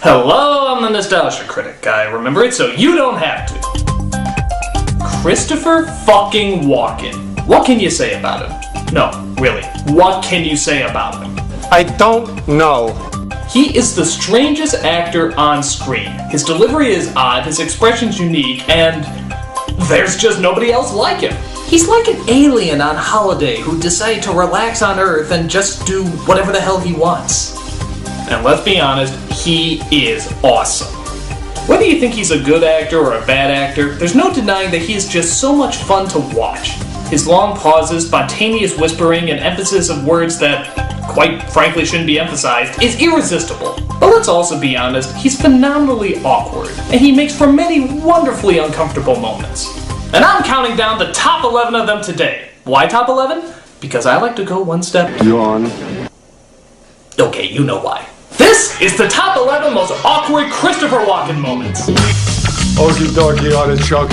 Hello, I'm the Nostalgia Critic. I remember it so you don't have to. Christopher fucking Walken. What can you say about him? No, really, what can you say about him? I don't know. He is the strangest actor on screen. His delivery is odd, his expression's unique, and there's just nobody else like him. He's like an alien on holiday who decided to relax on Earth and just do whatever the hell he wants. And let's be honest, he is awesome. Whether you think he's a good actor or a bad actor, there's no denying that he is just so much fun to watch. His long pauses, spontaneous whispering, and emphasis of words that, quite frankly, shouldn't be emphasized, is irresistible. But let's also be honest, he's phenomenally awkward, and he makes for many wonderfully uncomfortable moments. And I'm counting down the top 11 of them today. Why top 11? Because I like to go one step... Yawn. Okay, you know why. This is the top 11 most awkward Christopher Walken moments. Okie dokie, artichoke.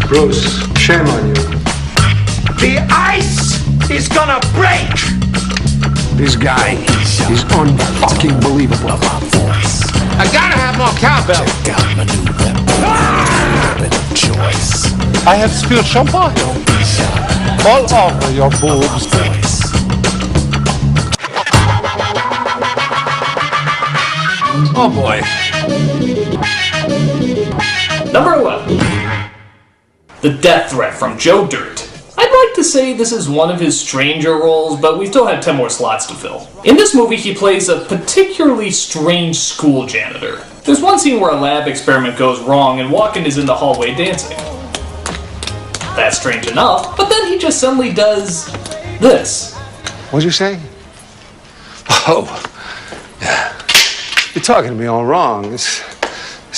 Bruce, shame on you. The ice is gonna break! This guy is unfucking believable. I gotta have more cowbell. I have spilled champagne all over your boobs. Oh boy. Number 11. The death threat from Joe Dirt. I'd like to say this is one of his stranger roles, but we still have 10 more slots to fill. In this movie, he plays a particularly strange school janitor. There's one scene where a lab experiment goes wrong and Walken is in the hallway dancing. That's strange enough, but then he just suddenly does this. What'd you say? Oh, yeah. You're talking to me all wrong. It's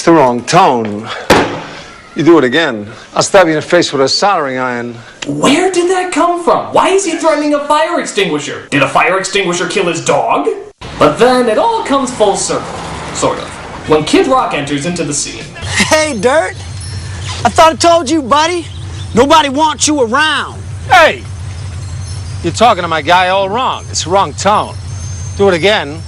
the wrong tone. You do it again, I'll stab you in the face with a soldering iron. Where did that come from? Why is he threatening a fire extinguisher? Did a fire extinguisher kill his dog? But then it all comes full circle, sort of, when Kid Rock enters into the scene. Hey, Dirt. I thought I told you, buddy. Nobody wants you around. Hey! You're talking to my guy all wrong. It's the wrong tone. Do it again,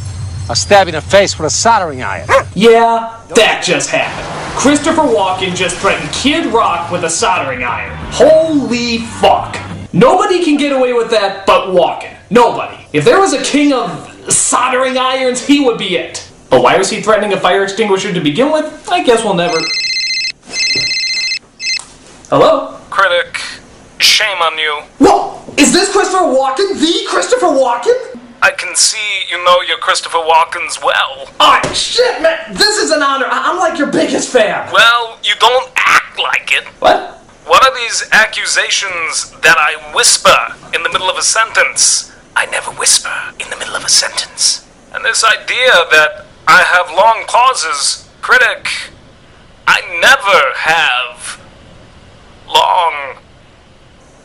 I'll stab you in the face with a soldering iron. Yeah, that just happened. Christopher Walken just threatened Kid Rock with a soldering iron. Holy fuck. Nobody can get away with that but Walken. Nobody. If there was a king of soldering irons, he would be it. But why was he threatening a fire extinguisher to begin with? I guess we'll never... Hello? Critic, shame on you. Whoa! Is this Christopher Walken? The Christopher Walken? I can see you know your Christopher Walkens well. Oh, shit, man! This is an honor. I'm like your biggest fan. Well, you don't act like it. What? What are these accusations that I whisper in the middle of a sentence? I never whisper in the middle of a sentence. And this idea that I have long pauses, Critic, I never have long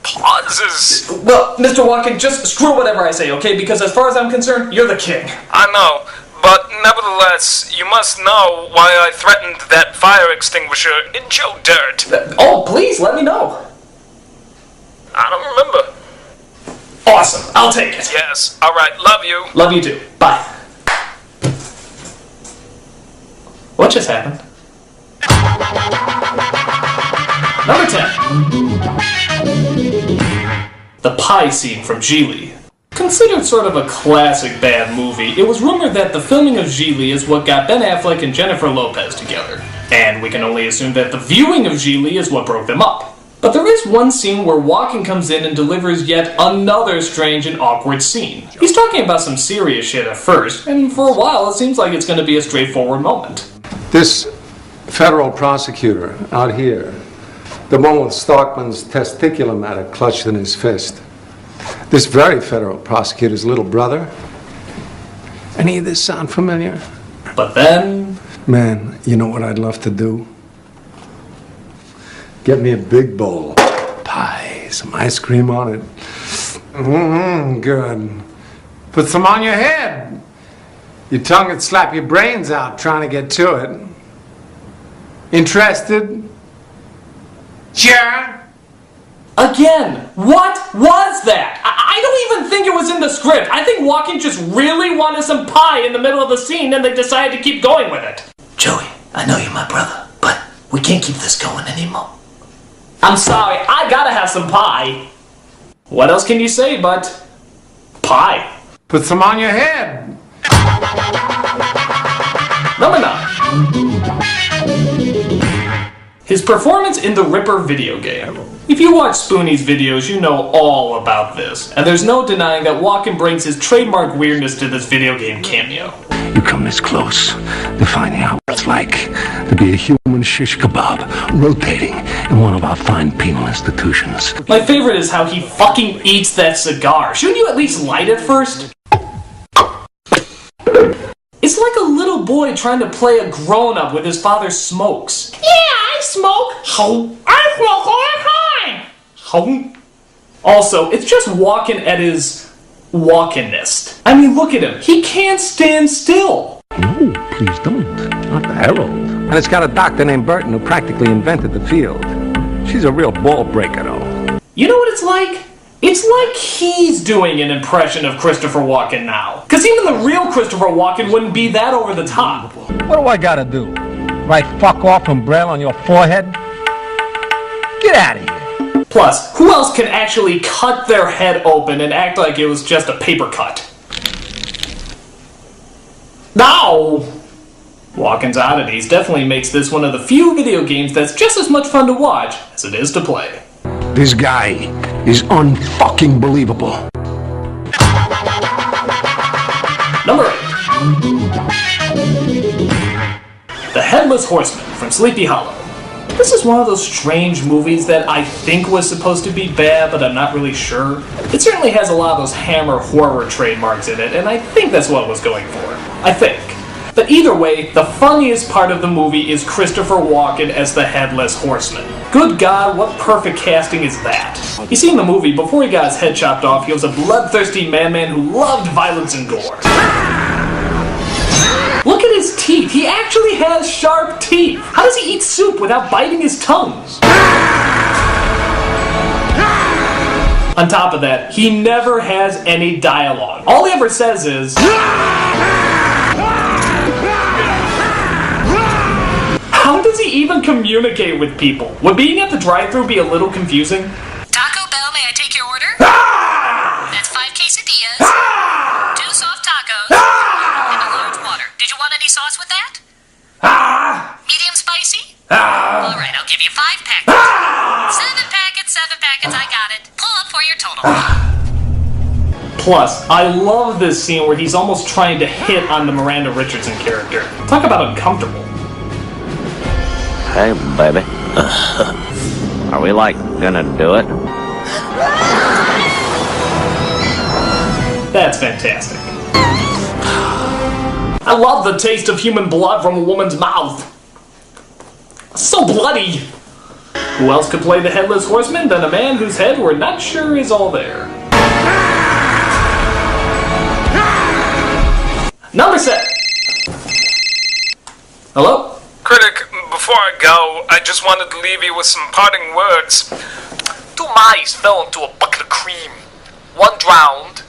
pauses. Well, Mr. Walken, just screw whatever I say, okay? Because as far as I'm concerned, you're the king. I know, but nevertheless, you must know why I threatened that fire extinguisher in Joe Dirt. Oh, please, let me know. I don't remember. Awesome, I'll take it. Yes, alright, love you. Love you too. Bye. What just happened? Number 10. The pie scene from Geely. Considered sort of a classic bad movie, it was rumored that the filming of Geely is what got Ben Affleck and Jennifer Lopez together. And we can only assume that the viewing of Geely is what broke them up. But there is one scene where Walken comes in and delivers yet another strange and awkward scene. He's talking about some serious shit at first, and for a while it seems like it's going to be a straightforward moment. This federal prosecutor out here, the one with Starkman's testiculum matter clutched in his fist. This very federal prosecutor's little brother. Any of this sound familiar? But then... Man, you know what I'd love to do? Get me a big bowl of pie, some ice cream on it. Good. Put some on your head. Your tongue would slap your brains out trying to get to it. Interested? Sure. Again, what was that? I don't even think it was in the script. I think Walken just really wanted some pie in the middle of the scene and they decided to keep going with it. Joey, I know you're my brother, but we can't keep this going anymore. I'm sorry, I gotta have some pie. What else can you say but pie? Put some on your head. Number 9. His performance in the Ripper video game. If you watch Spoonie's videos, you know all about this, and there's no denying that Walken brings his trademark weirdness to this video game cameo. You come this close to finding out what it's like to be a human shish kebab rotating in one of our fine penal institutions. My favorite is how he fucking eats that cigar. Shouldn't you at least light it first? It's like a little boy trying to play a grown-up with his father smokes. Yeah, I smoke. I smoke all the time. Also, it's just Walken at his Walkenest. I mean, look at him. He can't stand still. No, please don't. Not the Herald. And it's got a doctor named Burton who practically invented the field. She's a real ball breaker, though. You know what it's like? It's like he's doing an impression of Christopher Walken now. Because even the real Christopher Walken wouldn't be that over the top. What do I gotta do? Write fuck off in Braille on your forehead? Get out of here. Plus, who else can actually cut their head open and act like it was just a paper cut? No! Walken's Oddities definitely makes this one of the few video games that's just as much fun to watch as it is to play. This guy is unfucking believable. Number 8. The Headless Horseman from Sleepy Hollow. This is one of those strange movies that I think was supposed to be bad, but I'm not really sure. It certainly has a lot of those Hammer horror trademarks in it, and I think that's what it was going for. I think. But either way, the funniest part of the movie is Christopher Walken as the Headless Horseman. Good God, what perfect casting is that? You see in the movie, before he got his head chopped off, he was a bloodthirsty madman who loved violence and gore. Look at his teeth. He actually has sharp teeth. How does he eat soup without biting his tongue? On top of that, he never has any dialogue. All he ever says is... How does he even communicate with people? Would being at the drive-thru be a little confusing? Taco Bell, may I take your order? That's 5 quesadillas, 2 soft tacos, and a large water. Did you want any sauce with that? Medium spicy? Alright, I'll give you 5 packets. 7 packets, I got it. Pull up for your total. Plus, I love this scene where he's almost trying to hit on the Miranda Richardson character. Talk about uncomfortable. Hey, baby. Are we, gonna do it? That's fantastic. I love the taste of human blood from a woman's mouth. So bloody. Who else could play the Headless Horseman than a man whose head we're not sure is all there? Number 7. Hello? Critic, before I go, I just wanted to leave you with some parting words. 2 mice fell into a bucket of cream. One drowned,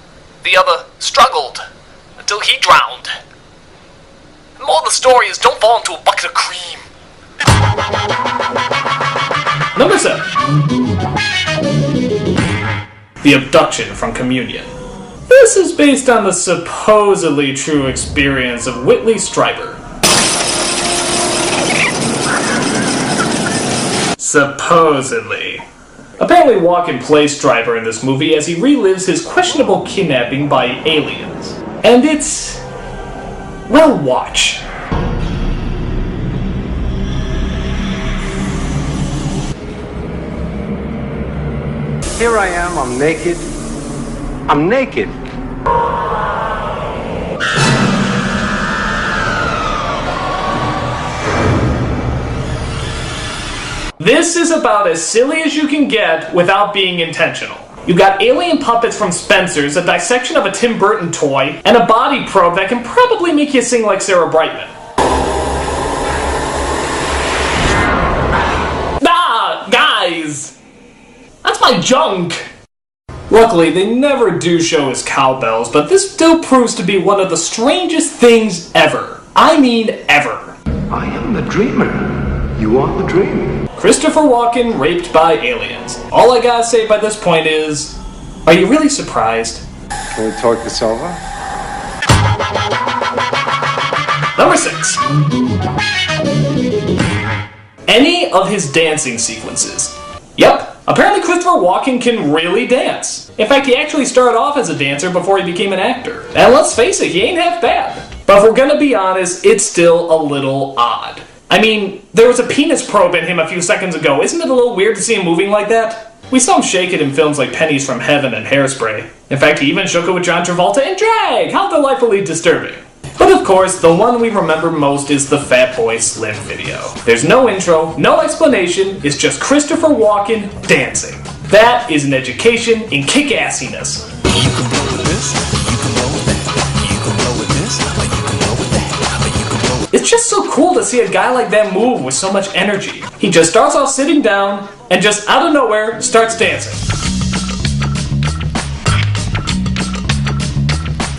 the other struggled until he drowned. The moral of the story is don't fall into a bucket of cream. Number 7. The Abduction from Communion. This is based on the supposedly true experience of Whitley Strieber. Supposedly. Apparently Walken plays Strieber in this movie as he relives his questionable kidnapping by aliens. And it's... well, watch. Here I am, I'm naked. I'm naked. This is about as silly as you can get without being intentional. You got alien puppets from Spencer's, a dissection of a Tim Burton toy, and a body probe that can probably make you sing like Sarah Brightman. Ah, guys! That's my junk! Luckily, they never do show his cowbells, but this still proves to be one of the strangest things ever. I mean, ever. I am the dreamer. You are the dream. Christopher Walken raped by aliens. All I gotta say by this point is, are you really surprised? Can we talk this over? Number 6. Any of his dancing sequences. Yep, apparently Christopher Walken can really dance. In fact, he actually started off as a dancer before he became an actor. And let's face it, he ain't half bad. But if we're gonna be honest, it's still a little odd. I mean, there was a penis probe in him a few seconds ago. Isn't it a little weird to see him moving like that? We saw him shake it in films like Pennies from Heaven and Hairspray. In fact, he even shook it with John Travolta in Drag! How delightfully disturbing. But of course, the one we remember most is the Fat Boy Slim video. There's no intro, no explanation, it's just Christopher Walken dancing. That is an education in kick-assiness. You can roll with this, you can roll with that, you can roll with this, you can roll with that, you can roll with It's just so cool to see a guy like that move with so much energy. He just starts off sitting down, and just out of nowhere, starts dancing.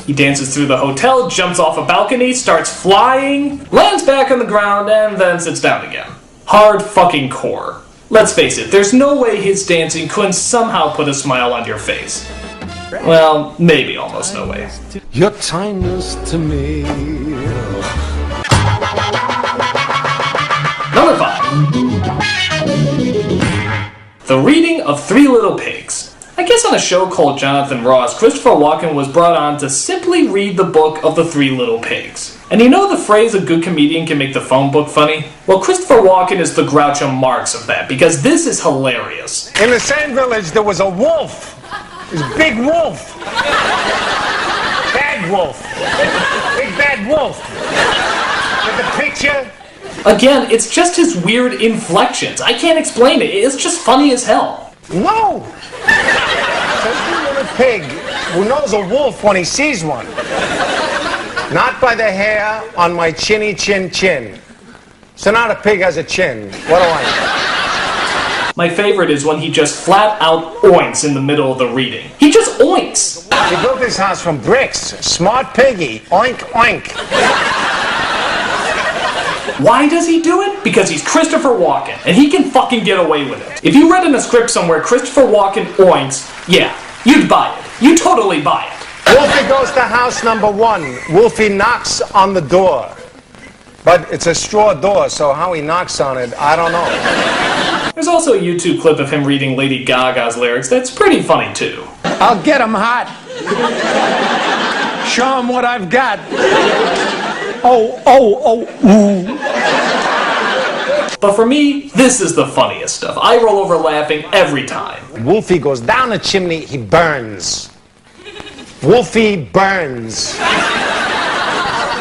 He dances through the hotel, jumps off a balcony, starts flying, lands back on the ground, and then sits down again. Hard fucking core. Let's face it, there's no way his dancing couldn't somehow put a smile on your face. Well, maybe almost no way. You're timeless to me. Number 5. The reading of Three Little Pigs. I guess on a show called Jonathan Ross, Christopher Walken was brought on to simply read the book of the Three Little Pigs. And you know the phrase, a good comedian can make the phone book funny? Well, Christopher Walken is the Groucho Marx of that, because this is hilarious. In the same village, there was a wolf. This big wolf. Bad wolf. Big bad wolf. With the picture? Again, it's just his weird inflections. I can't explain it. It's just funny as hell. No! There's a little pig who knows a wolf when he sees one. Not by the hair on my chinny chin chin. So now the pig has a chin. What do I know? My favorite is when he just flat out oinks in the middle of the reading. He just oinks! He built his house from bricks. Smart piggy. Oink, oink. Why does he do it? Because he's Christopher Walken, and he can fucking get away with it. If you read in a script somewhere Christopher Walken oinks, yeah, you'd buy it. You totally buy it. Wolfie goes to house number 1. Wolfie knocks on the door. But it's a straw door, so how he knocks on it, I don't know. There's also a YouTube clip of him reading Lady Gaga's lyrics that's pretty funny too. I'll get him hot. Show him what I've got. Ooh. But for me, this is the funniest stuff. I roll over laughing every time. Wolfie goes down the chimney, he burns. Wolfie burns.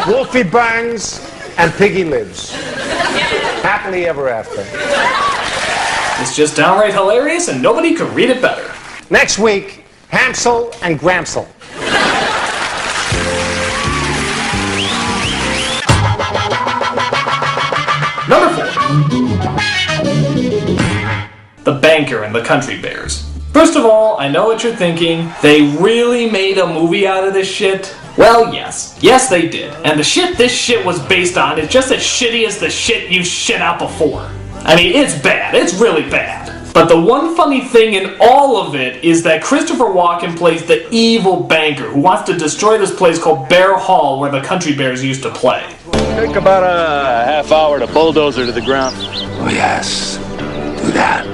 Wolfie burns, and Piggy lives. Happily ever after. It's just downright hilarious, and nobody could read it better. Next week, Hansel and Gramsel. Number 4. The Banker and the Country Bears. First of all, I know what you're thinking. They really made a movie out of this shit? Well, yes. Yes, they did. And the shit this shit was based on is just as shitty as the shit you shit out before. I mean, it's bad. It's really bad. But the one funny thing in all of it is that Christopher Walken plays the evil banker who wants to destroy this place called Bear Hall where the Country Bears used to play. Take about a half hour to bulldozer to the ground. Oh, yes. Do that.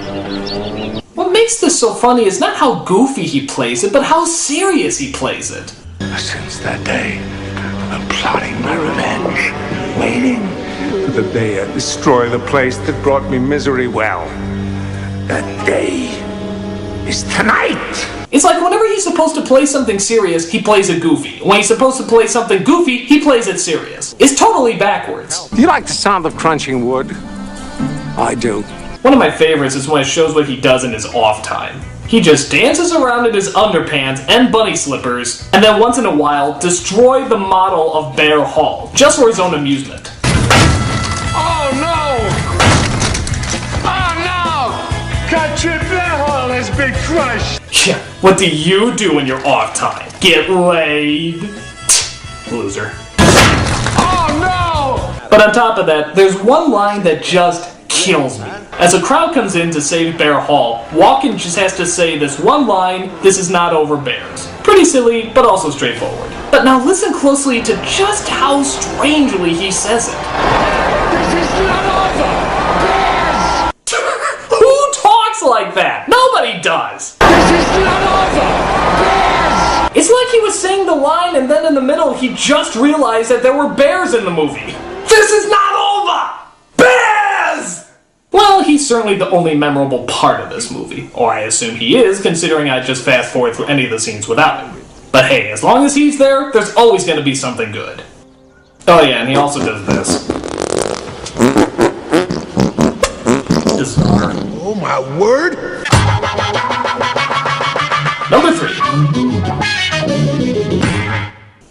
What makes this so funny is not how goofy he plays it, but how serious he plays it. Since that day, I'm plotting my revenge, waiting for the day I destroy the place that brought me misery. Well, that day is tonight. It's like whenever he's supposed to play something serious, he plays it goofy. When he's supposed to play something goofy, he plays it serious. It's totally backwards. Do you like the sound of crunching wood? I do. One of my favorites is when it shows what he does in his off time. He just dances around in his underpants and bunny slippers, and then once in a while, destroy the model of Bear Hall, just for his own amusement. Oh no! Oh no! Country Bear Hall has been crushed! Yeah, what do you do in your off time? Get laid? Loser. Oh no! But on top of that, there's one line that just kills me. As a crowd comes in to save Bear Hall, Walken just has to say this one line, "This is not over, Bears." Pretty silly, but also straightforward. But now listen closely to just how strangely he says it. This is not over! Bears! Who talks like that? Nobody does! This is not over! Bears! It's like he was saying the line and then in the middle he just realized that there were bears in the movie. This is not over! Bears! Well, he's certainly the only memorable part of this movie. Or I assume he is, considering I just fast forward through any of the scenes without him. But hey, as long as he's there, there's always going to be something good. Oh yeah, and he also does this. Bizarre. Oh my word! Number 3.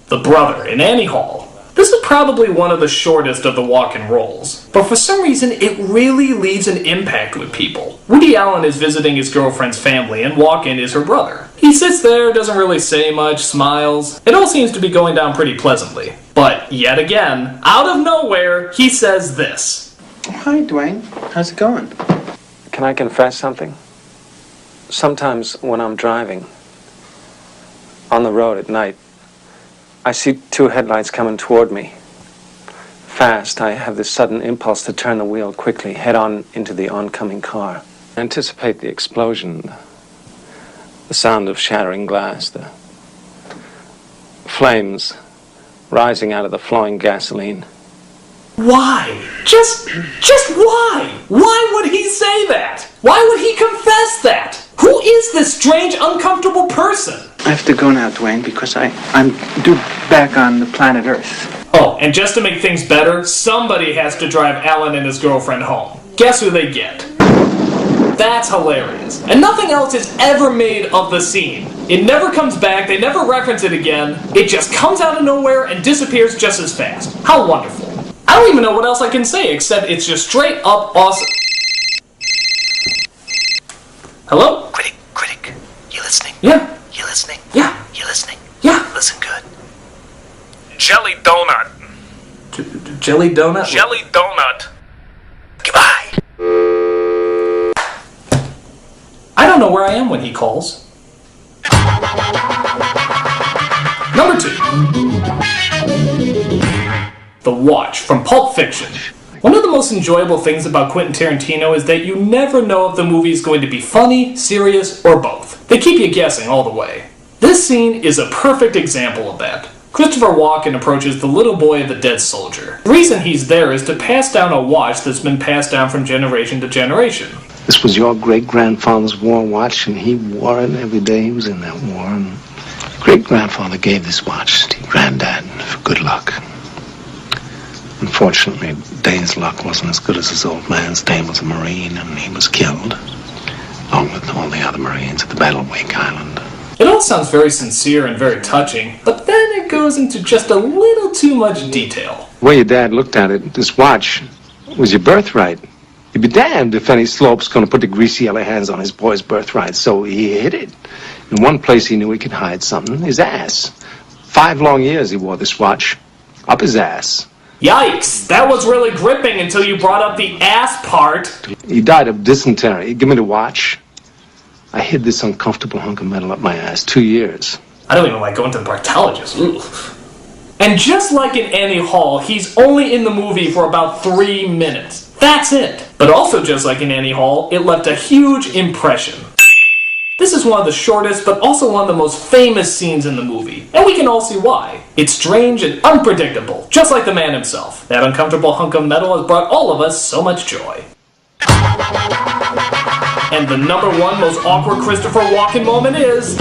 The brother in Annie Hall. This is probably one of the shortest of the Walken roles, but for some reason it really leaves an impact with people. Woody Allen is visiting his girlfriend's family and Walken is her brother. He sits there, doesn't really say much, smiles. It all seems to be going down pretty pleasantly. But yet again, out of nowhere, he says this. Hi, Dwayne. How's it going? Can I confess something? Sometimes when I'm driving on the road at night, I see 2 headlights coming toward me. Fast, I have this sudden impulse to turn the wheel quickly, head on into the oncoming car. Anticipate the explosion, the sound of shattering glass, the flames rising out of the flowing gasoline. Why? Just why? Why would he say that? Why would he confess that? Who is this strange, uncomfortable person? I have to go now, Dwayne, because I'm due back on the planet Earth. Oh, and just to make things better, somebody has to drive Alan and his girlfriend home. Guess who they get? That's hilarious. And nothing else is ever made of the scene. It never comes back, they never reference it again. It just comes out of nowhere and disappears just as fast. How wonderful. I don't even know what else I can say, except it's just straight up awesome. Hello? Critic, you listening? Yeah. You listening? Yeah. You listening? Yeah. Listen good. Jelly donut. Jelly donut? Jelly donut. Goodbye. I don't know where I am when he calls. Number 2. The Watch from Pulp Fiction. One of the most enjoyable things about Quentin Tarantino is that you never know if the movie is going to be funny, serious, or both. They keep you guessing all the way. This scene is a perfect example of that. Christopher Walken approaches the little boy of the dead soldier. The reason he's there is to pass down a watch that's been passed down from generation to generation. This was your great-grandfather's war watch, and he wore it every day he was in that war. And great-grandfather gave this watch to Granddad for good luck. Unfortunately, Dane's luck wasn't as good as his old man's. Dane was a Marine, and he was killed, along with all the other Marines at the Battle of Wake Island. It all sounds very sincere and very touching, but then it goes into just a little too much detail. The way your dad looked at it, this watch was your birthright. You'd be damned if any slope's going to put the greasy yellow hands on his boy's birthright, so he hid it. In one place he knew he could hide something, his ass. 5 long years he wore this watch, up his ass. Yikes, that was really gripping until you brought up the ass part. He died of dysentery. Give me the watch. I hid this uncomfortable hunk of metal up my ass 2 years. I don't even like going to the proctologist. Ooh. And just like in Annie Hall, he's only in the movie for about 3 minutes. That's it. But also just like in Annie Hall, it left a huge impression. This is one of the shortest, but also one of the most famous scenes in the movie, and we can all see why. It's strange and unpredictable, just like the man himself. That uncomfortable hunk of metal has brought all of us so much joy. And the #1 most awkward Christopher Walken moment is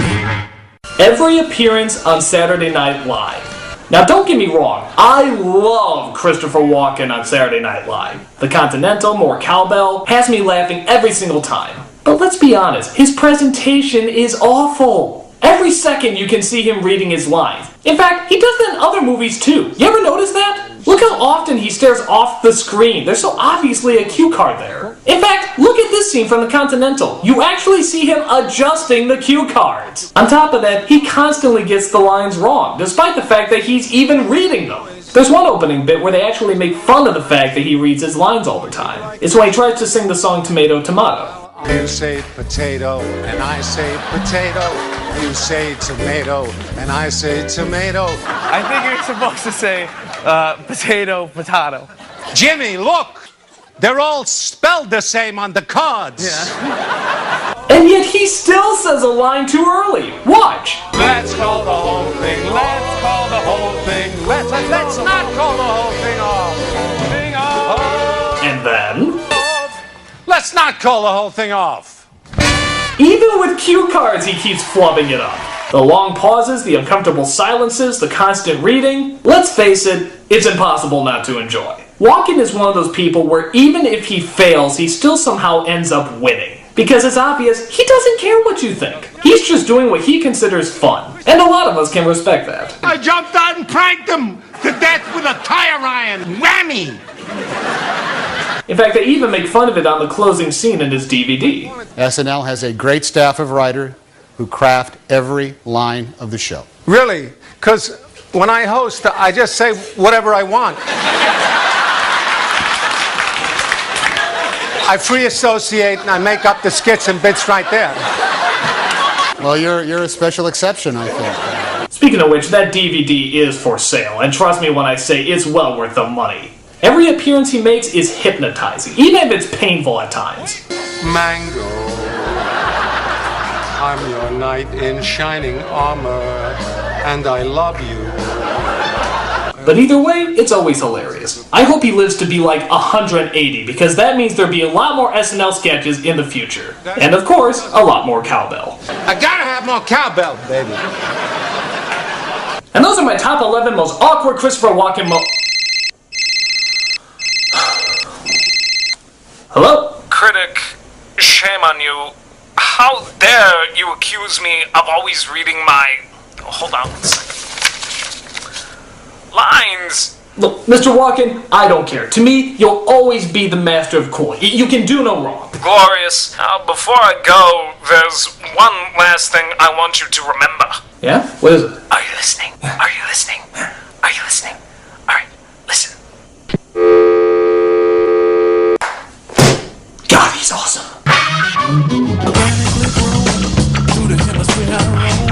every appearance on Saturday Night Live. Now don't get me wrong, I love Christopher Walken on Saturday Night Live. The Continental, more cowbell, has me laughing every single time. But let's be honest, his presentation is awful. Every second you can see him reading his lines. In fact, he does that in other movies too. You ever notice that? Look how often he stares off the screen. There's so obviously a cue card there. In fact, look at this scene from the Continental. You actually see him adjusting the cue cards. On top of that, he constantly gets the lines wrong, despite the fact that he's even reading them. There's one opening bit where they actually make fun of the fact that he reads his lines all the time. It's when he tries to sing the song Tomato, Tomato. You say potato, and I say potato. You say tomato, and I say tomato. I think you're supposed to say potato, potato. Jimmy, look! They're all spelled the same on the cards. Yeah. And yet he still says a line too early. Watch. Let's call the whole thing. Let's call the whole thing. Let's not call the whole thing off. Thing off. And then? Let's not call the whole thing off. Even with cue cards, he keeps flubbing it up. The long pauses, the uncomfortable silences, the constant reading. Let's face it, it's impossible not to enjoy. Walken is one of those people where even if he fails, he still somehow ends up winning. Because it's obvious, he doesn't care what you think. He's just doing what he considers fun. And a lot of us can respect that. I jumped out and pranked him to death with a tire iron. Whammy! In fact, they even make fun of it on the closing scene in his DVD. SNL has a great staff of writers who craft every line of the show. Really? Because when I host, I just say whatever I want. I free associate and I make up the skits and bits right there. Well, you're a special exception, I think. Speaking of which, that DVD is for sale, and trust me when I say it's well worth the money. Every appearance he makes is hypnotizing, even if it's painful at times. Mango, I'm your knight in shining armor, and I love you. But either way, it's always hilarious. I hope he lives to be like 180, because that means there'll be a lot more SNL sketches in the future. And of course, a lot more cowbell. I gotta have more cowbell, baby. And those are my top 11 most awkward Christopher Walken Hello? Critic, shame on you. How dare you accuse me of always reading my... Hold on 1 second. Lines! Look, Mr. Walken, I don't care. To me, you'll always be the master of cool. You can do no wrong. Glorious. Before I go, there's one last thing I want you to remember. Yeah? What is it? Are you listening? Are you listening? Are you listening? Alright, listen. God, he's awesome. Through the hemisphere I roam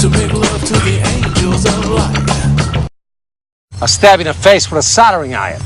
to make love to the angels of light. I'll stab you in the face with a soldering iron.